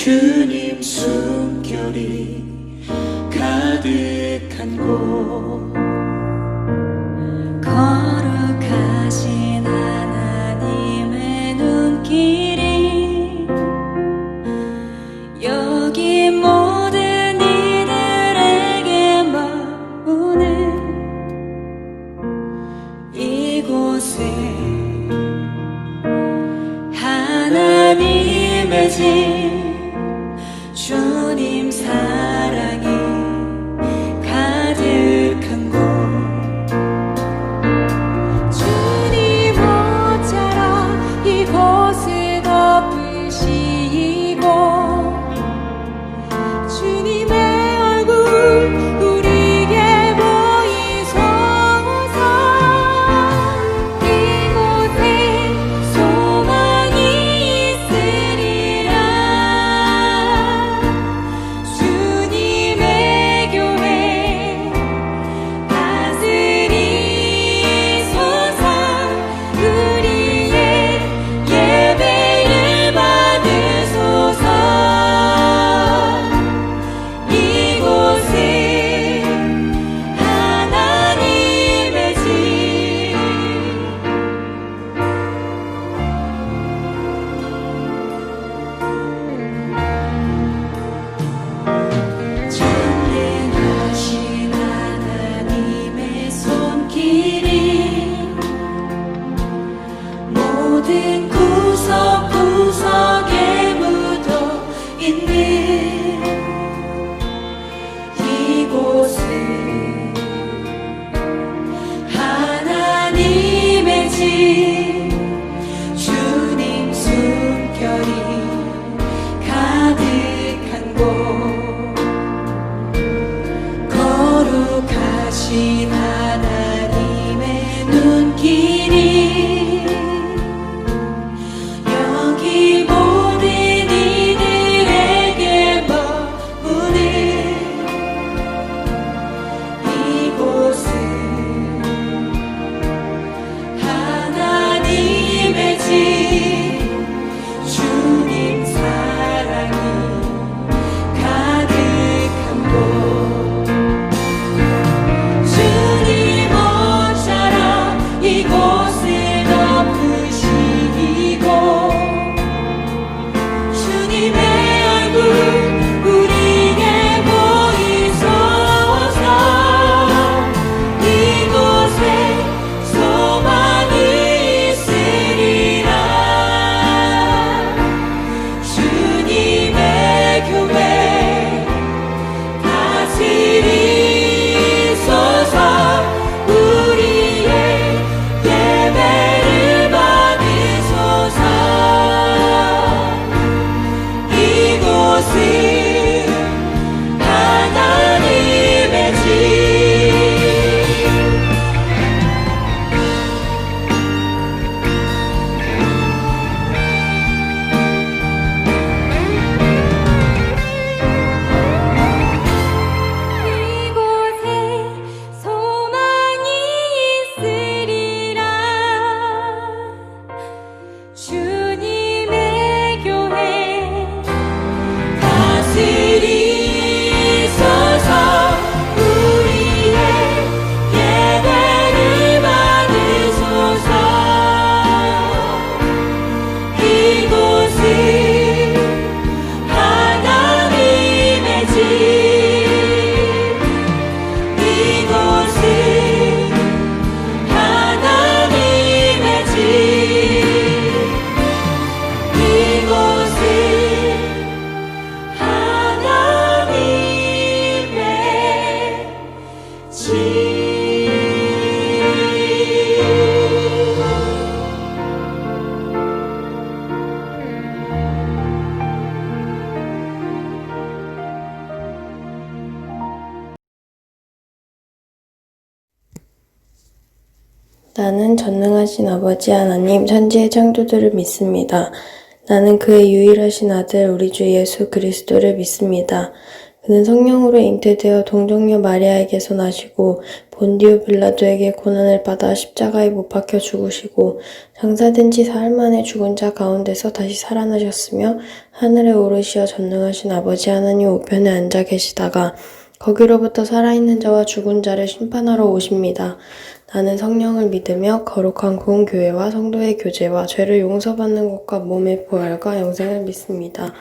주님 숨결이 가득한 곳, 거룩하신 하나님의 눈길이 여기 모든 이들에게 머무는 이곳에 하나님의 집, 주님 사랑이 가득한 곳, 주님 옷자락 이곳을 덮으시고 주님의 얼굴 우리에게 보이소서. 이곳에 소망이 있으리라. 주님의 교회 다스리소서. 우리의 예배를 받으소서. 이곳은 하나님의 집. 전능하신 하나님의 손길이 모든 구석구석에 묻어 있는 이곳은 하나님의 집, 주님 숨결이 가득한 곳, 거룩하신 하나님의 눈길이 여기 모든 이들에게 머무는 이곳은 하나님의 집, 주님 사랑이 가득한 곳, 주님 옷자락 이곳을 덮으시고 주님의 얼굴 우리에게 보이소서. 이곳에 소망이 있으리라. 주님의 교회 다스리소서. 우리의 예배를 받으소서. 이곳은 하나님의 집. 이곳에 소망이 있으리라. 주님의 교회 다스리소서. 우리의 예배를 받으소서. 이곳은 하나님의 집. 이곳은 하나님의 집. 이곳은 하나님의 집. 나는 전능하신 아버지 하나님, 천지의 창조주를 믿습니다. 나는 그의 유일하신 아들 우리 주 예수 그리스도를 믿습니다. 그는 성령으로 잉태되어 동정녀 마리아에게서 나시고 본디오 빌라도에게 고난을 받아 십자가에 못 박혀 죽으시고 장사된 지 사흘 만에 죽은 자 가운데서 다시 살아나셨으며 하늘에 오르시어 전능하신 아버지 하나님 우편에 앉아 계시다가 거기로부터 살아있는 자와 죽은 자를 심판하러 오십니다. 나는 성령을 믿으며 거룩한 구원 교회와 성도의 교제와 죄를 용서받는 것과 몸의 부활과 영생을 믿습니다.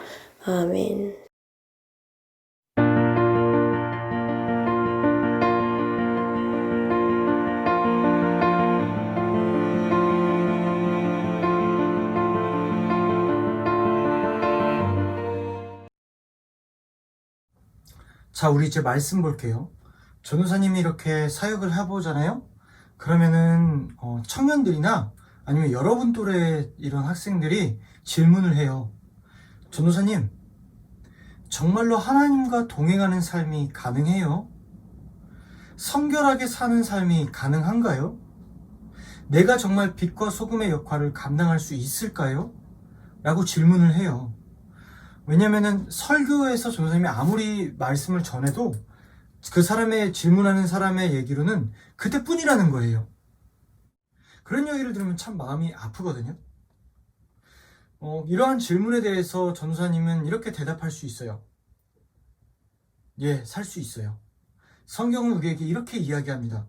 아멘. 자, 우리 이제 말씀 볼게요. 전도사님이 이렇게 사역을 해보잖아요. 그러면은 청년들이나 아니면 여러분 또래 이런 학생들이 질문을 해요. 전도사님, 정말로 하나님과 동행하는 삶이 가능해요? 성결하게 사는 삶이 가능한가요? 내가 정말 빛과 소금의 역할을 감당할 수 있을까요? 라고 질문을 해요. 왜냐면은 설교에서 전도사님이 아무리 말씀을 전해도 그 사람의 질문하는 사람의 얘기로는 그때뿐이라는 거예요. 그런 얘기를 들으면 참 마음이 아프거든요. 이러한 질문에 대해서 전도사님은 이렇게 대답할 수 있어요. 예, 살 수 있어요. 성경은 우리에게 이렇게 이야기합니다.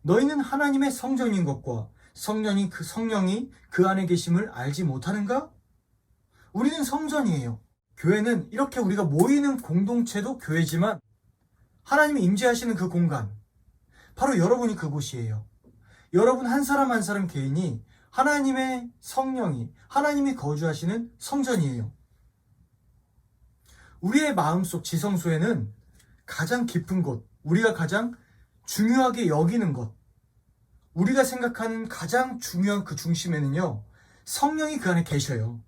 너희는 하나님의 성전인 것과 성령이 그 안에 계심을 알지 못하는가? 우리는 성전이에요. 교회는 이렇게 우리가 모이는 공동체도 교회지만 하나님이 임재하시는 그 공간, 바로 여러분이 그곳이에요. 여러분 한 사람 한 사람 개인이 하나님의 성령이, 하나님이 거주하시는 성전이에요. 우리의 마음속 지성소에는 가장 깊은 곳, 우리가 가장 중요하게 여기는 것, 우리가 생각하는 가장 중요한 그 중심에는요, 성령이 그 안에 계셔요.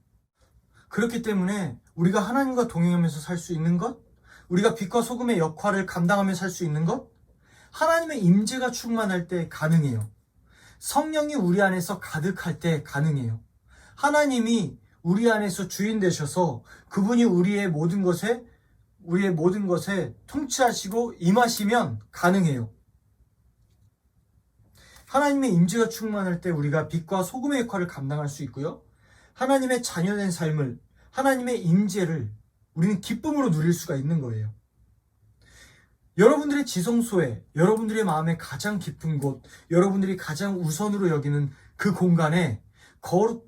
그렇기 때문에 우리가 하나님과 동행하면서 살 수 있는 것, 우리가 빛과 소금의 역할을 감당하며 살 수 있는 것, 하나님의 임재가 충만할 때 가능해요. 성령이 우리 안에서 가득할 때 가능해요. 하나님이 우리 안에서 주인 되셔서 그분이 우리의 모든 것에 통치하시고 임하시면 가능해요. 하나님의 임재가 충만할 때 우리가 빛과 소금의 역할을 감당할 수 있고요. 하나님의 자녀된 삶을, 하나님의 임재를 우리는 기쁨으로 누릴 수가 있는 거예요. 여러분들의 지성소에, 여러분들의 마음의 가장 깊은 곳, 여러분들이 가장 우선으로 여기는 그 공간에,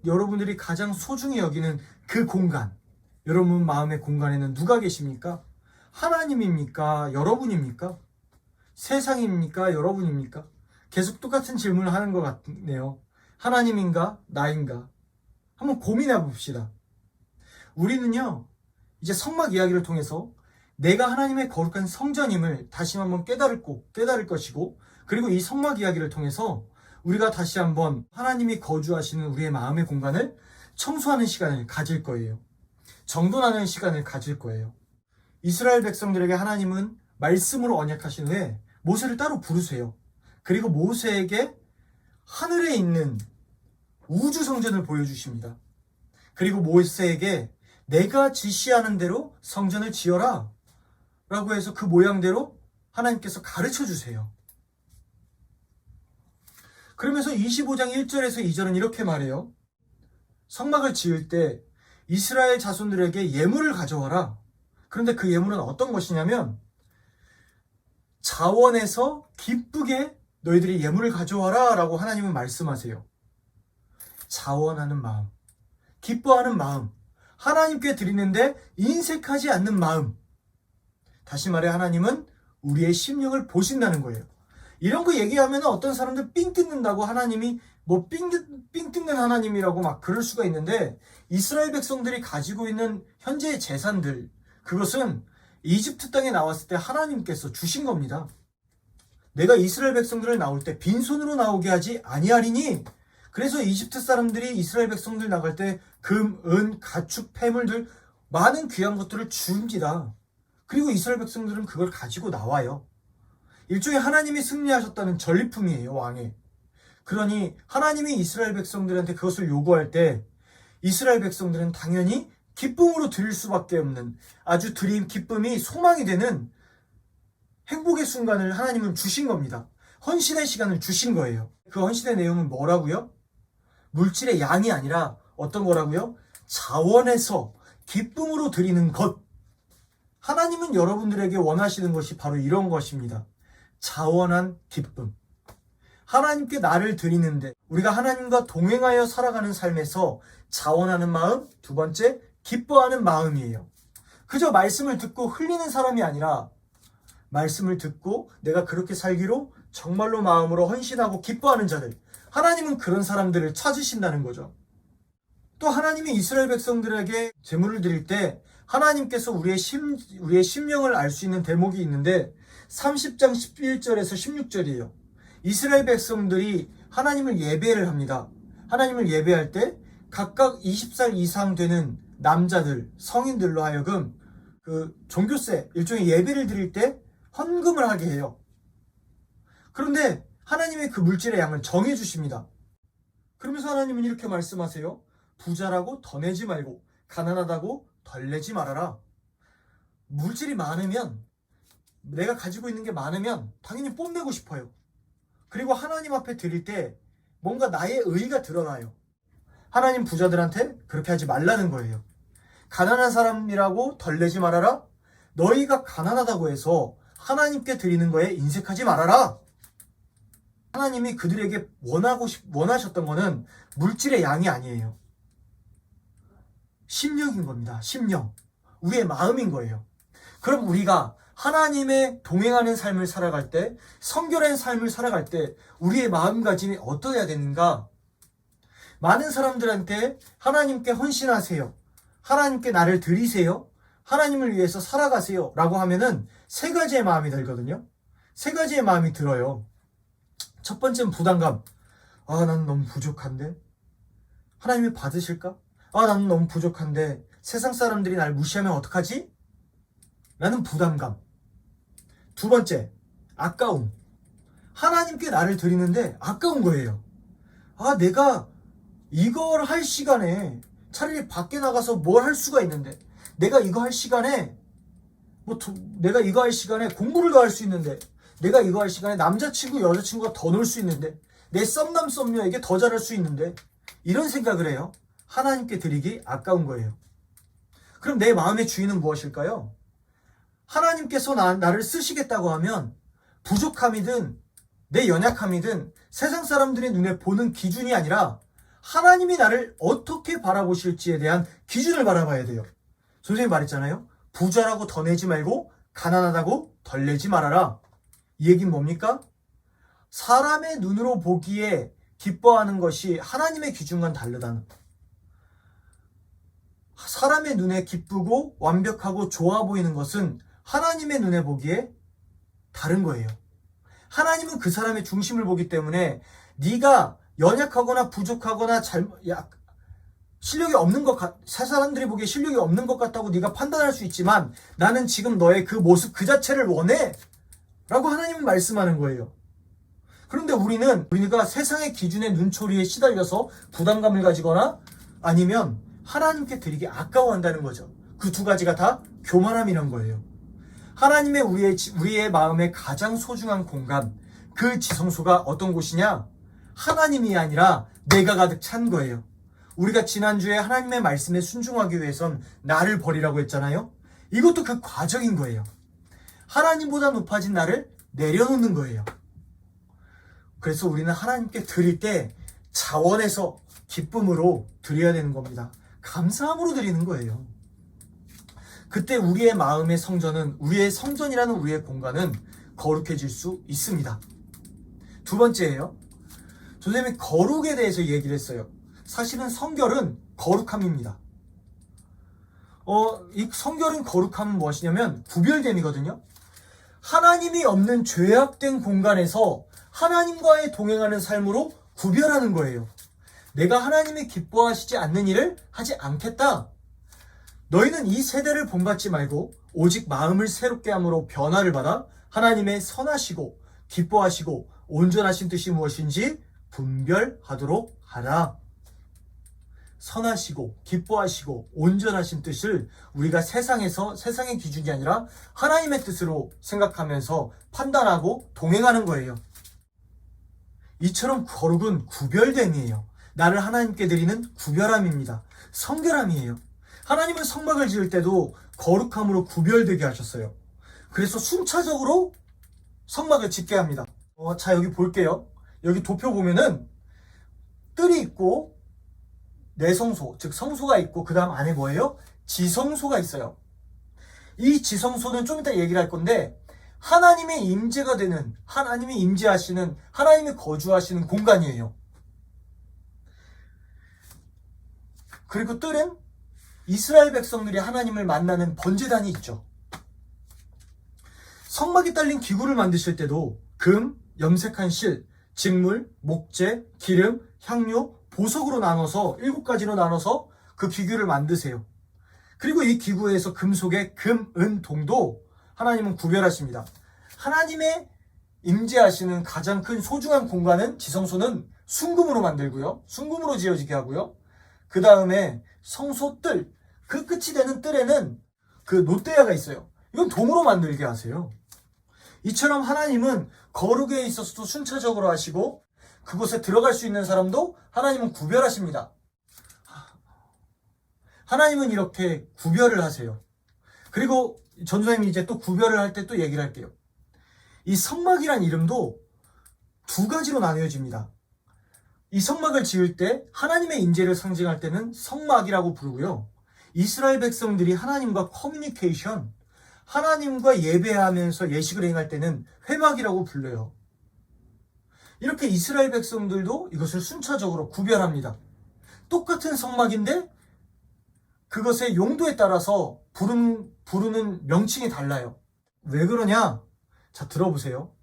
여러분들이 가장 소중히 여기는 그 공간, 여러분 마음의 공간에는 누가 계십니까? 하나님입니까? 여러분입니까? 세상입니까? 여러분입니까? 계속 똑같은 질문을 하는 것 같네요. 하나님인가? 나인가? 한번 고민해 봅시다. 우리는요, 이제 성막 이야기를 통해서 내가 하나님의 거룩한 성전임을 다시 한번 깨달을 것이고, 그리고 이 성막 이야기를 통해서 우리가 다시 한번 하나님이 거주하시는 우리의 마음의 공간을 청소하는 시간을 가질 거예요. 정돈하는 시간을 가질 거예요. 이스라엘 백성들에게 하나님은 말씀으로 언약하신 후에 모세를 따로 부르세요. 그리고 모세에게 하늘에 있는 우주 성전을 보여주십니다. 그리고 모세에게 내가 지시하는 대로 성전을 지어라 라고 해서 그 모양대로 하나님께서 가르쳐 주세요. 그러면서 25장 1절에서 2절은 이렇게 말해요. 성막을 지을 때 이스라엘 자손들에게 예물을 가져와라. 그런데 그 예물은 어떤 것이냐면 자원에서 기쁘게 너희들이 예물을 가져와라 라고 하나님은 말씀하세요. 자원하는 마음, 기뻐하는 마음, 하나님께 드리는데 인색하지 않는 마음. 다시 말해 하나님은 우리의 심령을 보신다는 거예요. 이런 거 얘기하면 어떤 사람들 삥 뜯는다고 하나님이 삥 뜯는 하나님이라고 막 그럴 수가 있는데, 이스라엘 백성들이 가지고 있는 현재의 재산들, 그것은 이집트 땅에 나왔을 때 하나님께서 주신 겁니다. 내가 이스라엘 백성들을 나올 때 빈손으로 나오게 하지 아니하리니, 그래서 이집트 사람들이 이스라엘 백성들 나갈 때 금, 은, 가축, 폐물들 많은 귀한 것들을 줍니다. 그리고 이스라엘 백성들은 그걸 가지고 나와요. 일종의 하나님이 승리하셨다는 전리품이에요, 왕의. 그러니 하나님이 이스라엘 백성들한테 그것을 요구할 때 이스라엘 백성들은 당연히 기쁨으로 드릴 수밖에 없는, 아주 기쁨이 소망이 되는 행복의 순간을 하나님은 주신 겁니다. 헌신의 시간을 주신 거예요. 그 헌신의 내용은 뭐라고요? 물질의 양이 아니라 어떤 거라고요? 자원해서 기쁨으로 드리는 것. 하나님은 여러분들에게 원하시는 것이 바로 이런 것입니다. 자원한 기쁨. 하나님께 나를 드리는데 우리가 하나님과 동행하여 살아가는 삶에서 자원하는 마음, 두 번째, 기뻐하는 마음이에요. 그저 말씀을 듣고 흘리는 사람이 아니라 말씀을 듣고 내가 그렇게 살기로 정말로 마음으로 헌신하고 기뻐하는 자들, 하나님은 그런 사람들을 찾으신다는 거죠. 또 하나님이 이스라엘 백성들에게 제물을 드릴 때 하나님께서 우리의 심령을 알 수 있는 대목이 있는데 30장 11절에서 16절이에요. 이스라엘 백성들이 하나님을 예배를 합니다. 하나님을 예배할 때 각각 20살 이상 되는 남자들, 성인들로 하여금 그 종교세, 일종의 예배를 드릴 때 헌금을 하게 해요. 그런데 하나님의 그 물질의 양을 정해 주십니다. 그러면서 하나님은 이렇게 말씀하세요. 부자라고 더 내지 말고 가난하다고 덜 내지 말아라. 물질이 많으면, 내가 가지고 있는 게 많으면 당연히 뽐내고 싶어요. 그리고 하나님 앞에 드릴 때 뭔가 나의 의의가 드러나요. 하나님 부자들한테 그렇게 하지 말라는 거예요. 가난한 사람이라고 덜 내지 말아라. 너희가 가난하다고 해서 하나님께 드리는 거에 인색하지 말아라. 하나님이 그들에게 원하셨던 거는 물질의 양이 아니에요. 심령인 겁니다. 심령. 우리의 마음인 거예요. 그럼 우리가 하나님의 동행하는 삶을 살아갈 때, 성결한 삶을 살아갈 때 우리의 마음가짐이 어떠해야 되는가? 많은 사람들한테 하나님께 헌신하세요, 하나님께 나를 드리세요, 하나님을 위해서 살아가세요 라고 하면은 세 가지의 마음이 들거든요. 세 가지의 마음이 들어요. 첫 번째는 부담감. 난 너무 부족한데 하나님이 받으실까? 나는 너무 부족한데 세상 사람들이 날 무시하면 어떡하지? 라는 부담감. 두 번째, 아까움. 하나님께 나를 드리는데 아까운 거예요. 내가 이걸 할 시간에 차라리 밖에 나가서 뭘 할 수가 있는데, 내가 이거 할 시간에 내가 이거 할 시간에 공부를 더 할 수 있는데, 내가 이거 할 시간에 남자친구 여자친구가 더 놀 수 있는데, 내 썸남 썸녀에게 더 잘할 수 있는데, 이런 생각을 해요. 하나님께 드리기 아까운 거예요. 그럼 내 마음의 주인은 무엇일까요? 하나님께서 나를 쓰시겠다고 하면 부족함이든 내 연약함이든 세상 사람들의 눈에 보는 기준이 아니라 하나님이 나를 어떻게 바라보실지에 대한 기준을 바라봐야 돼요. 선생님이 말했잖아요. 부자라고 더 내지 말고 가난하다고 덜 내지 말아라. 이 얘기는 뭡니까? 사람의 눈으로 보기에 기뻐하는 것이 하나님의 기준과는 다르다는, 사람의 눈에 기쁘고 완벽하고 좋아 보이는 것은 하나님의 눈에 보기에 다른 거예요. 하나님은 그 사람의 중심을 보기 때문에 네가 연약하거나 부족하거나 실력이 없는 사람들이 보기에 실력이 없는 것 같다고 네가 판단할 수 있지만, 나는 지금 너의 그 모습 그 자체를 원해 라고 하나님은 말씀하는 거예요. 그런데 우리가 세상의 기준의 눈초리에 시달려서 부담감을 가지거나 아니면 하나님께 드리기 아까워한다는 거죠. 그 두 가지가 다 교만함이란 거예요. 하나님의 우리의 마음의 가장 소중한 공간, 그 지성소가 어떤 곳이냐? 하나님이 아니라 내가 가득 찬 거예요. 우리가 지난주에 하나님의 말씀에 순종하기 위해선 나를 버리라고 했잖아요. 이것도 그 과정인 거예요. 하나님보다 높아진 나를 내려놓는 거예요. 그래서 우리는 하나님께 드릴 때 자원해서 기쁨으로 드려야 되는 겁니다. 감사함으로 드리는 거예요. 그때 우리의 마음의 성전은, 우리의 성전이라는 우리의 공간은 거룩해질 수 있습니다. 두 번째예요. 선생님이 거룩에 대해서 얘기를 했어요. 사실은 성결은 거룩함입니다. 이 성결은 거룩함은 무엇이냐면 구별됨이거든요. 하나님이 없는 죄악된 공간에서 하나님과의 동행하는 삶으로 구별하는 거예요. 내가 하나님이 기뻐하시지 않는 일을 하지 않겠다. 너희는 이 세대를 본받지 말고 오직 마음을 새롭게 함으로 변화를 받아 하나님의 선하시고 기뻐하시고 온전하신 뜻이 무엇인지 분별하도록 하라. 선하시고 기뻐하시고 온전하신 뜻을 우리가 세상의 기준이 아니라 하나님의 뜻으로 생각하면서 판단하고 동행하는 거예요. 이처럼 거룩은 구별됨이에요. 나를 하나님께 드리는 구별함입니다. 성결함이에요. 하나님은 성막을 지을 때도 거룩함으로 구별되게 하셨어요. 그래서 순차적으로 성막을 짓게 합니다. 자, 여기 볼게요. 여기 도표 보면은 뜰이 있고 내성소, 즉 성소가 있고 그 다음 안에 뭐예요? 지성소가 있어요. 이 지성소는 좀 이따 얘기를 할 건데 하나님의 임재가 되는, 하나님이 임재하시는, 하나님이 거주하시는 공간이에요. 그리고 뜰은 이스라엘 백성들이 하나님을 만나는 번제단이 있죠. 성막에 딸린 기구를 만드실 때도 금, 염색한 실, 직물, 목재, 기름, 향료, 보석으로 나눠서 7가지로 나눠서 그 기구를 만드세요. 그리고 이 기구에서 금속의 금, 은, 동도 하나님은 구별하십니다. 하나님의 임재하시는 가장 큰 소중한 공간은 지성소는 순금으로 만들고요. 순금으로 지어지게 하고요. 그 다음에 성소 뜰, 그 끝이 되는 뜰에는 그 노대야가 있어요. 이건 동으로 만들게 하세요. 이처럼 하나님은 거룩에 있어서도 순차적으로 하시고 그곳에 들어갈 수 있는 사람도 하나님은 구별하십니다. 하나님은 이렇게 구별을 하세요. 그리고 전도사님이 이제 또 구별을 할 때 또 얘기를 할게요. 이 성막이란 이름도 2가지로 나뉘어집니다. 이 성막을 지을 때 하나님의 임재를 상징할 때는 성막이라고 부르고요. 이스라엘 백성들이 하나님과 커뮤니케이션, 하나님과 예배하면서 예식을 행할 때는 회막이라고 불러요. 이렇게 이스라엘 백성들도 이것을 순차적으로 구별합니다. 똑같은 성막인데 그것의 용도에 따라서 부르는 명칭이 달라요. 왜 그러냐? 자, 들어보세요.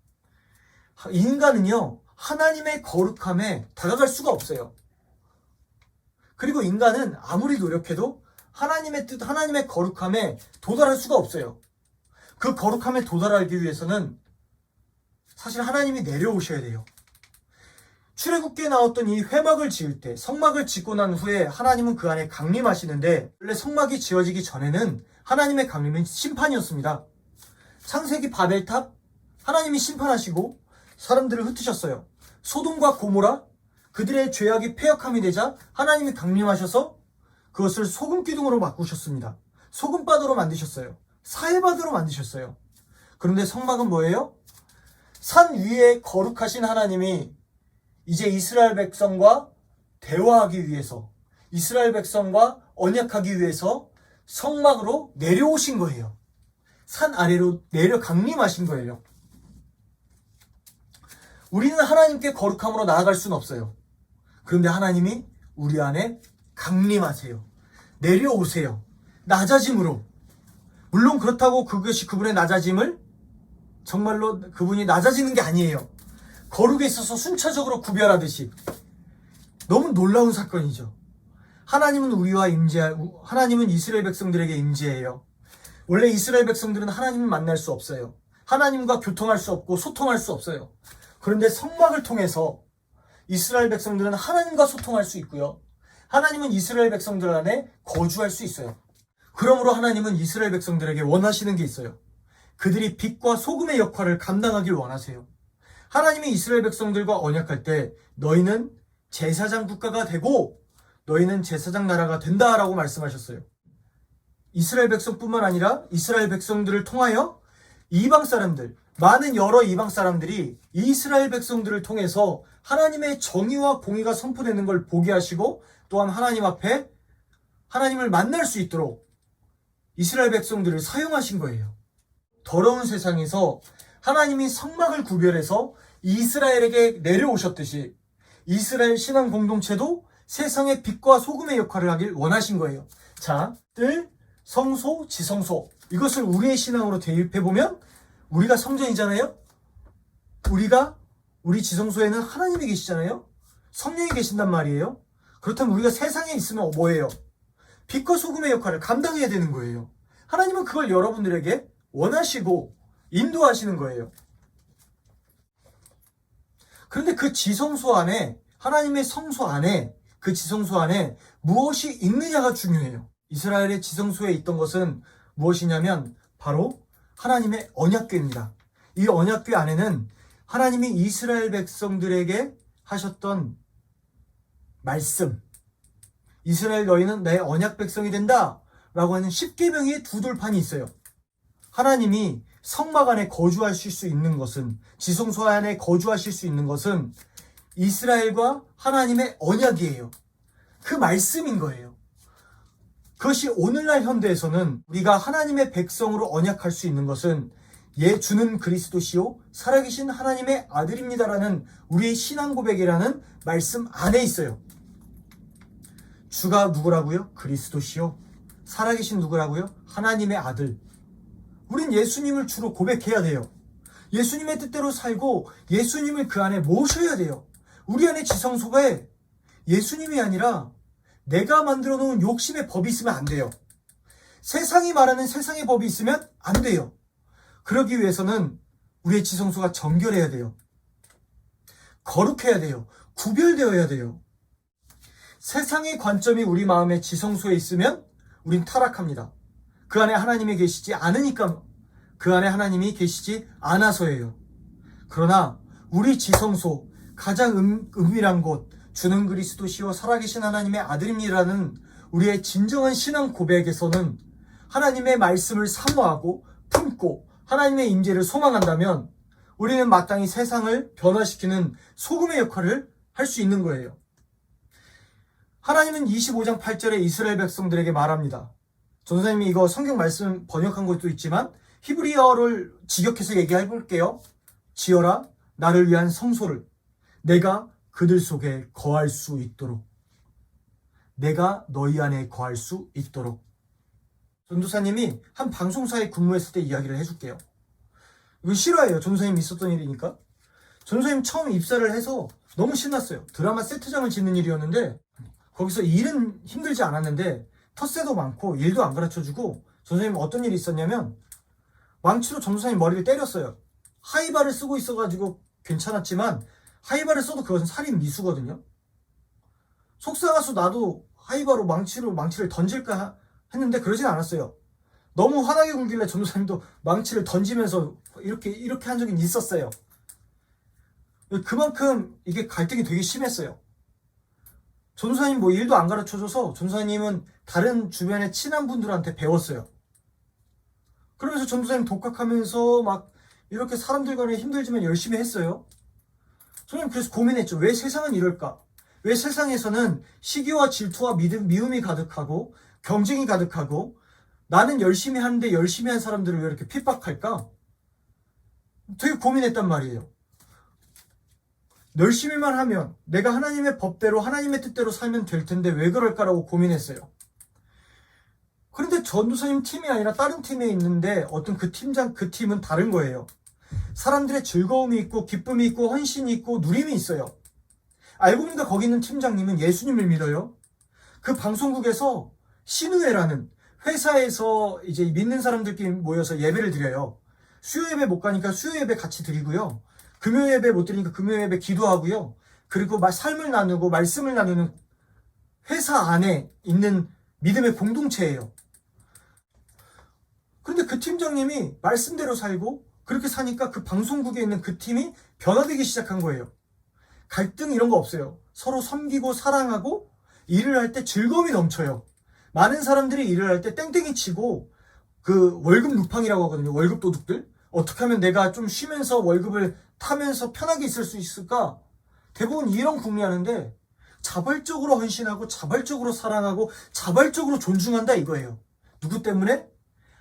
인간은요, 하나님의 거룩함에 다가갈 수가 없어요. 그리고 인간은 아무리 노력해도 하나님의 뜻, 하나님의 거룩함에 도달할 수가 없어요. 그 거룩함에 도달하기 위해서는 사실 하나님이 내려오셔야 돼요. 출애굽기에 나왔던 이 회막을 지을 때, 성막을 짓고 난 후에 하나님은 그 안에 강림하시는데, 원래 성막이 지어지기 전에는 하나님의 강림은 심판이었습니다. 창세기 바벨탑, 하나님이 심판하시고 사람들을 흩으셨어요. 소돔과 고모라, 그들의 죄악이 폐역함이 되자 하나님이 강림하셔서 그것을 소금 기둥으로 바꾸셨습니다. 소금바다로 만드셨어요. 사해바다로 만드셨어요. 그런데 성막은 뭐예요? 산 위에 거룩하신 하나님이 이제 이스라엘 백성과 대화하기 위해서, 이스라엘 백성과 언약하기 위해서 성막으로 내려오신 거예요. 산 아래로 내려 강림하신 거예요. 우리는 하나님께 거룩함으로 나아갈 수는 없어요. 그런데 하나님이 우리 안에 강림하세요. 내려오세요. 낮아짐으로. 물론 그렇다고 그것이 그분의 낮아짐을 정말로 그분이 낮아지는 게 아니에요. 거룩에 있어서 순차적으로 구별하듯이. 너무 놀라운 사건이죠. 하나님은 하나님은 이스라엘 백성들에게 임재해요. 원래 이스라엘 백성들은 하나님을 만날 수 없어요. 하나님과 교통할 수 없고 소통할 수 없어요. 그런데 성막을 통해서 이스라엘 백성들은 하나님과 소통할 수 있고요. 하나님은 이스라엘 백성들 안에 거주할 수 있어요. 그러므로 하나님은 이스라엘 백성들에게 원하시는 게 있어요. 그들이 빛과 소금의 역할을 감당하길 원하세요. 하나님이 이스라엘 백성들과 언약할 때 너희는 제사장 국가가 되고 너희는 제사장 나라가 된다라고 말씀하셨어요. 이스라엘 백성뿐만 아니라 이스라엘 백성들을 통하여 이방 사람들, 많은 여러 이방 사람들이 이스라엘 백성들을 통해서 하나님의 정의와 공의가 선포되는 걸 보게 하시고 또한 하나님 앞에 하나님을 만날 수 있도록 이스라엘 백성들을 사용하신 거예요. 더러운 세상에서 하나님이 성막을 구별해서 이스라엘에게 내려오셨듯이 이스라엘 신앙 공동체도 세상의 빛과 소금의 역할을 하길 원하신 거예요. 자, 뜰, 성소, 지성소, 이것을 우리의 신앙으로 대입해보면 우리가 성전이잖아요. 우리 지성소에는 하나님이 계시잖아요. 성령이 계신단 말이에요. 그렇다면 우리가 세상에 있으면 뭐예요? 빛과 소금의 역할을 감당해야 되는 거예요. 하나님은 그걸 여러분들에게 원하시고 인도하시는 거예요. 그런데 그 지성소 안에, 하나님의 성소 안에, 그 지성소 안에 무엇이 있느냐가 중요해요. 이스라엘의 지성소에 있던 것은 무엇이냐면 바로 하나님의 언약궤입니다. 이 언약궤 안에는 하나님이 이스라엘 백성들에게 하셨던 말씀, 이스라엘 너희는 내 언약 백성이 된다 라고 하는 십계명의 두 돌판이 있어요. 하나님이 성막 안에 거주하실 수 있는 것은, 지성소 안에 거주하실 수 있는 것은 이스라엘과 하나님의 언약이에요. 그 말씀인 거예요. 그것이 오늘날 현대에서는 우리가 하나님의 백성으로 언약할 수 있는 것은 주는 그리스도시요 살아계신 하나님의 아들입니다라는 우리의 신앙 고백이라는 말씀 안에 있어요. 주가 누구라고요? 그리스도시요 살아계신 누구라고요? 하나님의 아들. 우린 예수님을 주로 고백해야 돼요. 예수님의 뜻대로 살고 예수님을 그 안에 모셔야 돼요. 우리 안에 지성소에 예수님이 아니라 내가 만들어 놓은 욕심의 법이 있으면 안 돼요. 세상이 말하는 세상의 법이 있으면 안 돼요. 그러기 위해서는 우리의 지성소가 정결해야 돼요. 거룩해야 돼요. 구별되어야 돼요. 세상의 관점이 우리 마음의 지성소에 있으면 우린 타락합니다. 그 안에 하나님이 계시지 않으니까, 그 안에 하나님이 계시지 않아서예요. 그러나 우리 지성소, 가장 은밀한 곳, 주는 그리스도시요 살아계신 하나님의 아들입니다라는 우리의 진정한 신앙 고백에서는 하나님의 말씀을 사모하고 품고 하나님의 임재를 소망한다면 우리는 마땅히 세상을 변화시키는 소금의 역할을 할 수 있는 거예요. 하나님은 25장 8절에 이스라엘 백성들에게 말합니다. 전도사님이 이거 성경 말씀 번역한 것도 있지만 히브리어를 직역해서 얘기해 볼게요. 지어라 나를 위한 성소를 내가 그들 속에 거할 수 있도록, 내가 너희 안에 거할 수 있도록. 전도사님이 한 방송사에 근무했을 때 이야기를 해줄게요. 이거 실화예요. 전도사님이 있었던 일이니까. 전도사님 처음 입사를 해서 너무 신났어요. 드라마 세트장을 짓는 일이었는데 거기서 일은 힘들지 않았는데 텃세도 많고 일도 안 가르쳐주고, 전도사님 어떤 일이 있었냐면 망치로 전도사님 머리를 때렸어요. 하이바를 쓰고 있어가지고 괜찮았지만 하이바를 써도 그것은 살인 미수거든요. 속상해서 나도 하이바로 망치를 던질까 했는데 그러진 않았어요. 너무 화나게 굴길래 전도사님도 망치를 던지면서 이렇게 한 적이 있었어요. 그만큼 이게 갈등이 되게 심했어요. 전도사님 뭐 일도 안 가르쳐줘서 전도사님은 다른 주변의 친한 분들한테 배웠어요. 그러면서 전도사님 독학하면서 막 이렇게 사람들과는 힘들지만 열심히 했어요. 저는 그래서 고민했죠. 왜 세상은 이럴까? 왜 세상에서는 시기와 질투와 미움이 가득하고 경쟁이 가득하고 나는 열심히 하는데 열심히 한 사람들을 왜 이렇게 핍박할까? 되게 고민했단 말이에요. 열심히만 하면 내가 하나님의 법대로 하나님의 뜻대로 살면 될 텐데 왜 그럴까라고 고민했어요. 그런데 전도사님 팀이 아니라 다른 팀에 있는데 어떤 그 팀은 다른 거예요. 사람들의 즐거움이 있고 기쁨이 있고 헌신이 있고 누림이 있어요. 알고 보니까 거기 있는 팀장님은 예수님을 믿어요. 그 방송국에서 신우회라는 회사에서 이제 믿는 사람들끼리 모여서 예배를 드려요. 수요 예배 못 가니까 수요 예배 같이 드리고요. 금요 예배 못 드리니까 금요 예배 기도하고요. 그리고 삶을 나누고 말씀을 나누는 회사 안에 있는 믿음의 공동체예요. 그런데 그 팀장님이 말씀대로 살고 그렇게 사니까 그 방송국에 있는 그 팀이 변화되기 시작한 거예요. 갈등 이런 거 없어요. 서로 섬기고 사랑하고 일을 할 때 즐거움이 넘쳐요. 많은 사람들이 일을 할 때 땡땡이 치고 그 월급 루팡이라고 하거든요. 월급 도둑들. 어떻게 하면 내가 좀 쉬면서 월급을 타면서 편하게 있을 수 있을까? 대부분 이런 궁리하는데 자발적으로 헌신하고 자발적으로 사랑하고 자발적으로 존중한다 이거예요. 누구 때문에?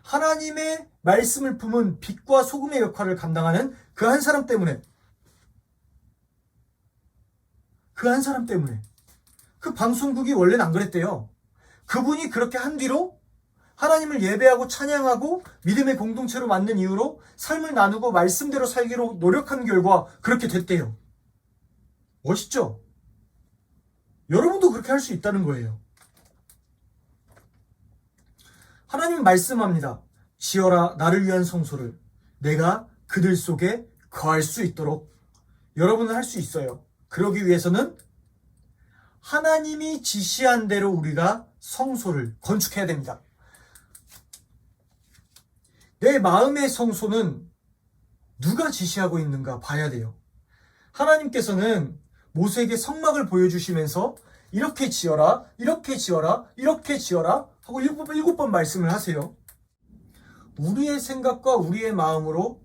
하나님의 말씀을 품은 빛과 소금의 역할을 감당하는 그 한 사람 때문에. 그 한 사람 때문에. 그 방송국이 원래는 안 그랬대요. 그분이 그렇게 한 뒤로 하나님을 예배하고 찬양하고 믿음의 공동체로 만든 이유로 삶을 나누고 말씀대로 살기로 노력한 결과 그렇게 됐대요. 멋있죠? 여러분도 그렇게 할 수 있다는 거예요. 하나님 말씀합니다. 지어라 나를 위한 성소를 내가 그들 속에 거할 수 있도록. 여러분은 할 수 있어요. 그러기 위해서는 하나님이 지시한 대로 우리가 성소를 건축해야 됩니다. 내 마음의 성소는 누가 지시하고 있는가 봐야 돼요. 하나님께서는 모세에게 성막을 보여주시면서 이렇게 지어라, 이렇게 지어라, 이렇게 지어라 하고 일곱 번 말씀을 하세요. 우리의 생각과 우리의 마음으로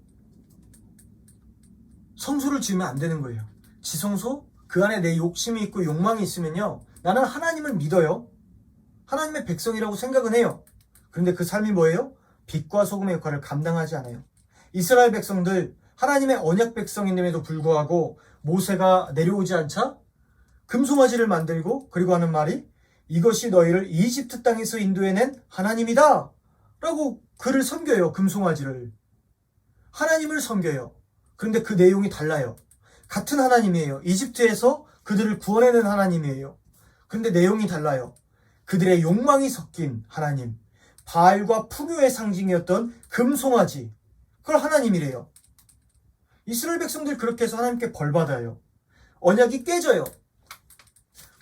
성소를 지으면 안 되는 거예요. 지성소, 그 안에 내 욕심이 있고 욕망이 있으면요, 나는 하나님을 믿어요. 하나님의 백성이라고 생각은 해요. 그런데 그 삶이 뭐예요? 빛과 소금의 역할을 감당하지 않아요. 이스라엘 백성들, 하나님의 언약 백성임에도 불구하고 모세가 내려오지 않자 금송아지를 만들고, 그리고 하는 말이 이것이 너희를 이집트 땅에서 인도해낸 하나님이다 라고 그를 섬겨요. 금송아지를, 하나님을 섬겨요. 그런데 그 내용이 달라요. 같은 하나님이에요. 이집트에서 그들을 구원해낸 하나님이에요. 그런데 내용이 달라요. 그들의 욕망이 섞인 하나님, 바알과 풍요의 상징이었던 금송아지, 그걸 하나님이래요. 이스라엘 백성들 그렇게 해서 하나님께 벌받아요. 언약이 깨져요.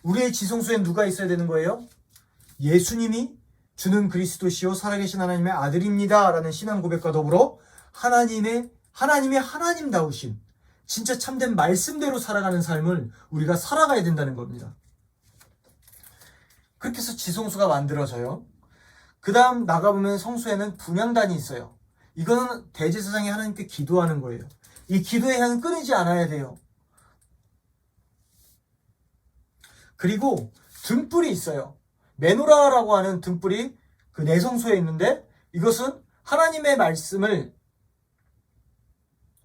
우리의 지성소엔 누가 있어야 되는 거예요? 예수님이 주는 그리스도시요 살아계신 하나님의 아들입니다 라는 신앙 고백과 더불어 하나님의 하나님다우신 진짜 참된 말씀대로 살아가는 삶을 우리가 살아가야 된다는 겁니다. 그렇게 해서 지성소가 만들어져요. 그 다음 나가보면 성소에는 분향단이 있어요. 이거는 대제사장이 하나님께 기도하는 거예요. 이 기도의 향은 끊이지 않아야 돼요. 그리고 등불이 있어요. 메노라라고 하는 등불이 그 내성소에 있는데, 이것은 하나님의 말씀을,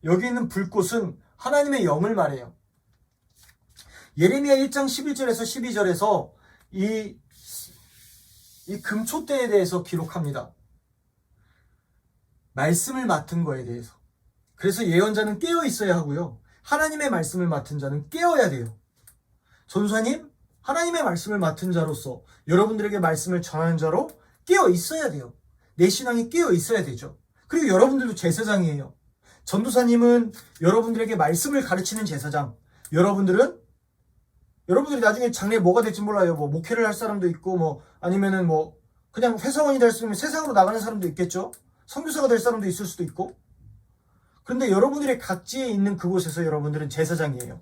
여기 있는 불꽃은 하나님의 영을 말해요. 예레미야 1장 11절에서 12절에서 이 금초대에 대해서 기록합니다. 말씀을 맡은 거에 대해서. 그래서 예언자는 깨어 있어야 하고요. 하나님의 말씀을 맡은 자는 깨어야 돼요. 전사님, 하나님의 말씀을 맡은 자로서 여러분들에게 말씀을 전하는 자로 깨어 있어야 돼요. 내 신앙이 깨어 있어야 되죠. 그리고 여러분들도 제사장이에요. 전도사님은 여러분들에게 말씀을 가르치는 제사장. 여러분들이 나중에 장래에 뭐가 될지 몰라요. 뭐 목회를 할 사람도 있고, 아니면은 그냥 회사원이 될 수 있는, 세상으로 나가는 사람도 있겠죠. 선교사가 될 사람도 있을 수도 있고. 그런데 여러분들의 각지에 있는 그곳에서 여러분들은 제사장이에요.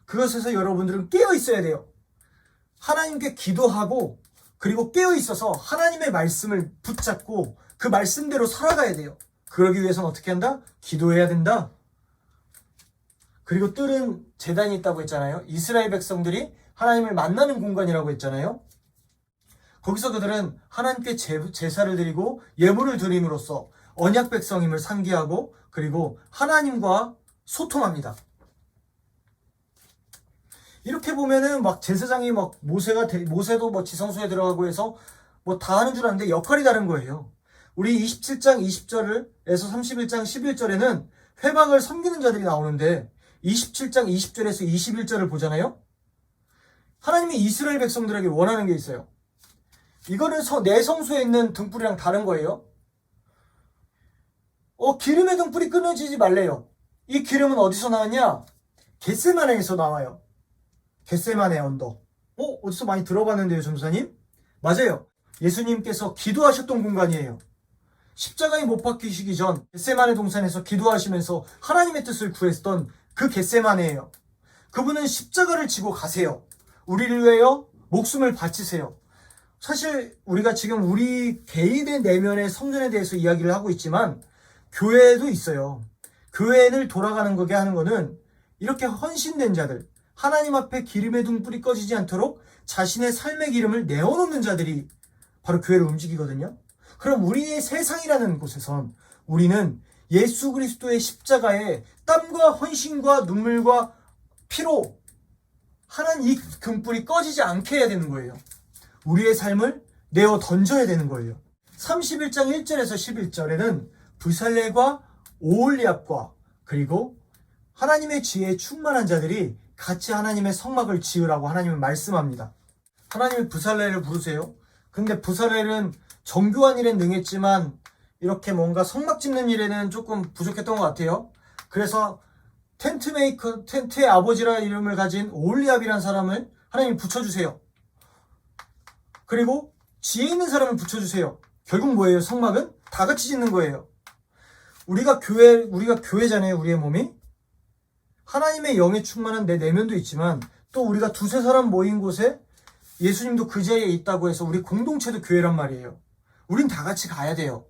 그것에서 여러분들은 깨어 있어야 돼요. 하나님께 기도하고, 그리고 깨어 있어서 하나님의 말씀을 붙잡고 그 말씀대로 살아가야 돼요. 그러기 위해서는 어떻게 한다? 기도해야 된다. 그리고 뜰은 제단이 있다고 했잖아요. 이스라엘 백성들이 하나님을 만나는 공간이라고 했잖아요. 거기서 그들은 하나님께 제사를 드리고 예물을 드림으로써 언약 백성임을 상기하고, 그리고 하나님과 소통합니다. 이렇게 보면은 제사장이 모세도 지성소에 들어가고 해서 다 하는 줄 아는데 역할이 다른 거예요. 우리 27장 20절에서 31장 11절에는 회막을 섬기는 자들이 나오는데, 27장 20절에서 21절을 보잖아요. 하나님이 이스라엘 백성들에게 원하는 게 있어요. 이거는 내 성소에 있는 등불이랑 다른 거예요. 기름의 등불이 끊어지지 말래요. 이 기름은 어디서 나왔냐? 겟세마네에서 나와요. 겟세마네 언덕. 어디서 많이 들어봤는데요, 전도사님? 맞아요. 예수님께서 기도하셨던 공간이에요. 십자가에 못 박히시기 전 겟세마네 동산에서 기도하시면서 하나님의 뜻을 구했던 그 겟세마네예요. 그분은 십자가를 지고 가세요. 우리를 위하여 목숨을 바치세요. 사실 우리가 지금 우리 개인의 내면의 성전에 대해서 이야기를 하고 있지만, 교회에도 있어요. 교회를 돌아가는 거게 하는 거는 이렇게 헌신된 자들, 하나님 앞에 기름의 등불이 꺼지지 않도록 자신의 삶의 기름을 내어놓는 자들이 바로 교회를 움직이거든요. 그럼 우리의 세상이라는 곳에선 우리는 예수 그리스도의 십자가에 땀과 헌신과 눈물과 피로 하나님 이 등불이 꺼지지 않게 해야 되는 거예요. 우리의 삶을 내어 던져야 되는 거예요. 31장 1절에서 11절에는 브살렐과 오홀리압과 그리고 하나님의 지혜에 충만한 자들이 같이 하나님의 성막을 지으라고 하나님은 말씀합니다. 하나님이 브살렐을 부르세요. 근데 브살렐은 정교한 일엔 능했지만 이렇게 뭔가 성막 짓는 일에는 조금 부족했던 것 같아요. 그래서 텐트의 아버지라는 이름을 가진 오홀리압이라는 사람을 하나님이 붙여주세요. 그리고 지혜 있는 사람을 붙여주세요. 결국 뭐예요? 성막은 다 같이 짓는 거예요. 우리가 교회잖아요. 우리의 몸이. 하나님의 영에 충만한 내 내면도 있지만 또 우리가 두세 사람 모인 곳에 예수님도 그 자리에 있다고 해서 우리 공동체도 교회란 말이에요. 우린 다 같이 가야 돼요.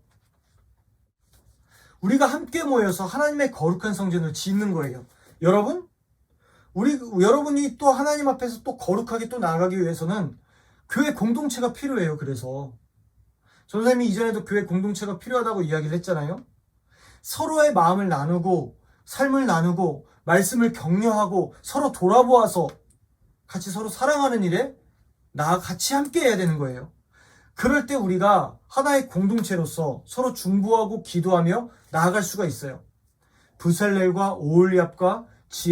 우리가 함께 모여서 하나님의 거룩한 성전을 짓는 거예요. 여러분이 또 하나님 앞에서 또 거룩하게 또 나아가기 위해서는 교회 공동체가 필요해요. 그래서 전사님이 이전에도 교회 공동체가 필요하다고 이야기를 했잖아요. 서로의 마음을 나누고 삶을 나누고 말씀을 격려하고 서로 돌아보아서 같이 서로 사랑하는 일에 같이 함께 해야 되는 거예요. 그럴 때 우리가 하나의 공동체로서 서로 중보하고 기도하며 나아갈 수가 있어요. 부살렐과 오홀리압과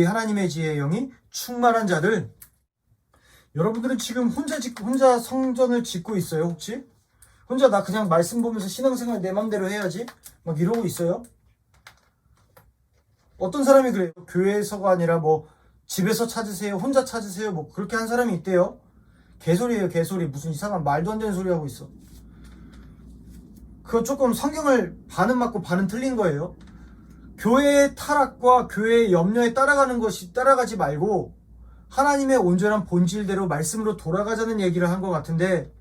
하나님의 지혜의 영이 충만한 자들. 여러분들은 지금 혼자 성전을 짓고 있어요, 혹시? 혼자 나 그냥 말씀 보면서 신앙생활 내 맘대로 해야지 막 이러고 있어요? 어떤 사람이 그래요. 교회에서가 아니라 뭐 집에서 찾으세요, 혼자 찾으세요, 뭐 그렇게 한 사람이 있대요. 개소리예요, 개소리. 무슨 이상한 말도 안 되는 소리 하고 있어. 그거 조금 성경을 반은 맞고 반은 틀린 거예요. 교회의 타락과 교회의 염려에 따라가지 말고 하나님의 온전한 본질대로 말씀으로 돌아가자는 얘기를 한 것 같은데,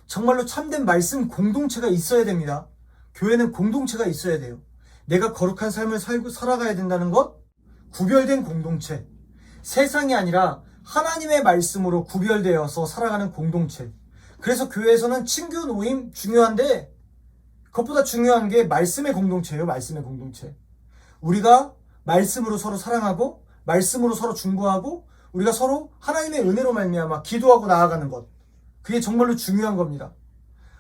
정말로 참된 말씀 공동체가 있어야 됩니다. 교회는 공동체가 있어야 돼요. 내가 거룩한 삶을 살아가야 된다는 것, 구별된 공동체. 세상이 아니라 하나님의 말씀으로 구별되어서 살아가는 공동체. 그래서 교회에서는 친교 모임 중요한데 그것보다 중요한 게 말씀의 공동체예요. 말씀의 공동체. 우리가 말씀으로 서로 사랑하고 말씀으로 서로 중보하고 우리가 서로 하나님의 은혜로 말미암아 기도하고 나아가는 것. 그게 정말로 중요한 겁니다.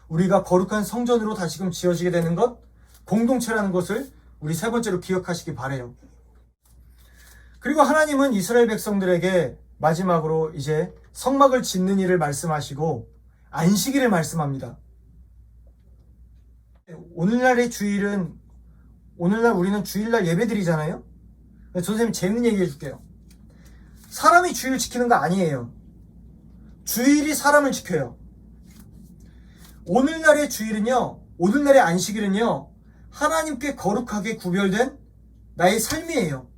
우리가 거룩한 성전으로 다시금 지어지게 되는 것, 공동체라는 것을 우리 세 번째로 기억하시기 바라요. 그리고 하나님은 이스라엘 백성들에게 마지막으로 이제 성막을 짓는 일을 말씀하시고 안식일을 말씀합니다. 오늘날 우리는 주일날 예배드리잖아요. 선생님이 재밌는 얘기 해줄게요. 사람이 주일 지키는 거 아니에요. 주일이 사람을 지켜요. 오늘날의 안식일은요, 하나님께 거룩하게 구별된 나의 삶이에요.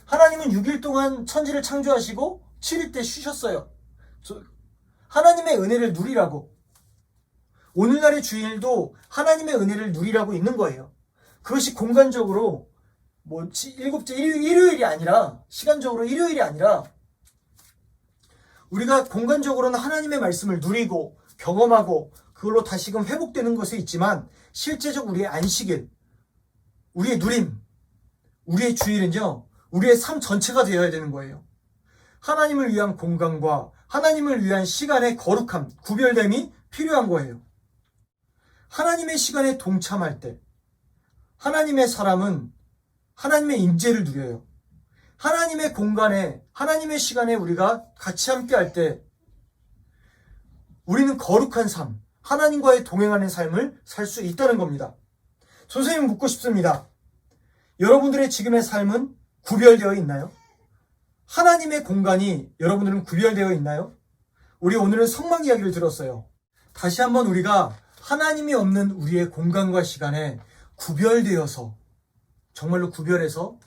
하나님은 6일 동안 천지를 창조하시고 7일 때 쉬셨어요. 하나님의 은혜를 누리라고. 오늘날의 주일도 하나님의 은혜를 누리라고 있는 거예요. 그것이 공간적으로 일요일이 아니라, 시간적으로 일요일이 아니라 우리가 공간적으로는 하나님의 말씀을 누리고 경험하고 그걸로 다시금 회복되는 것이 있지만, 실제적 우리의 안식일, 우리의 누림, 우리의 주일은요, 우리의 삶 전체가 되어야 되는 거예요. 하나님을 위한 공간과 하나님을 위한 시간의 거룩함, 구별됨이 필요한 거예요. 하나님의 시간에 동참할 때 하나님의 사람은 하나님의 임재를 누려요. 하나님의 공간에, 하나님의 시간에 우리가 같이 함께 할 때 우리는 거룩한 삶, 하나님과의 동행하는 삶을 살 수 있다는 겁니다. 선생님 묻고 싶습니다. 여러분들의 지금의 삶은 구별되어 있나요? 하나님의 공간이 여러분들은 구별되어 있나요? 우리 오늘은 성막 이야기를 들었어요. 다시 한번 우리가 하나님이 없는 우리의 공간과 시간에 구별되어서, 정말로 구별해서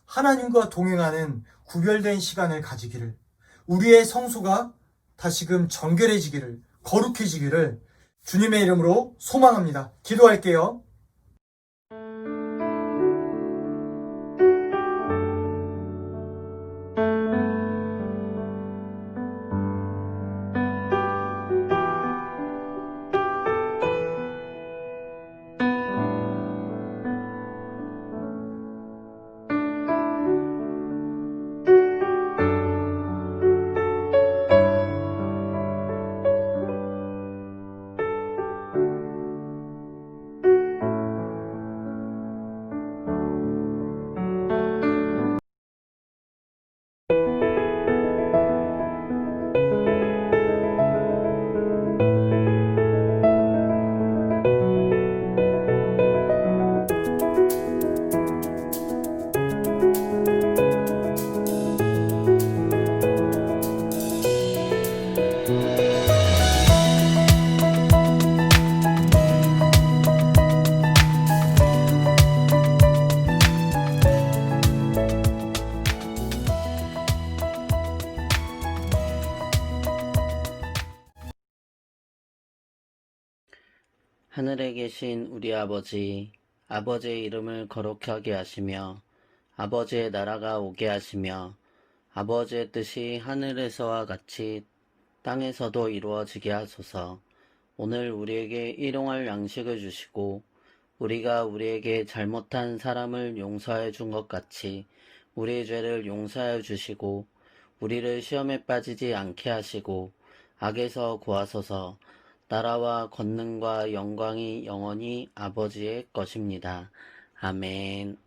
하나님과 동행하는 구별된 시간을 가지기를, 우리의 성소가 다시금 정결해지기를, 거룩해지기를 주님의 이름으로 소망합니다. 기도할게요. 하늘에 계신 우리 아버지, 아버지의 이름을 거룩하게 하시며 아버지의 나라가 오게 하시며 아버지의 뜻이 하늘에서와 같이 땅에서도 이루어지게 하소서. 오늘 우리에게 일용할 양식을 주시고 우리가 우리에게 잘못한 사람을 용서해 준 것 같이 우리의 죄를 용서하여 주시고 우리를 시험에 빠지지 않게 하시고 악에서 구하소서. 나라와 권능과 영광이 영원히 아버지의 것입니다. 아멘.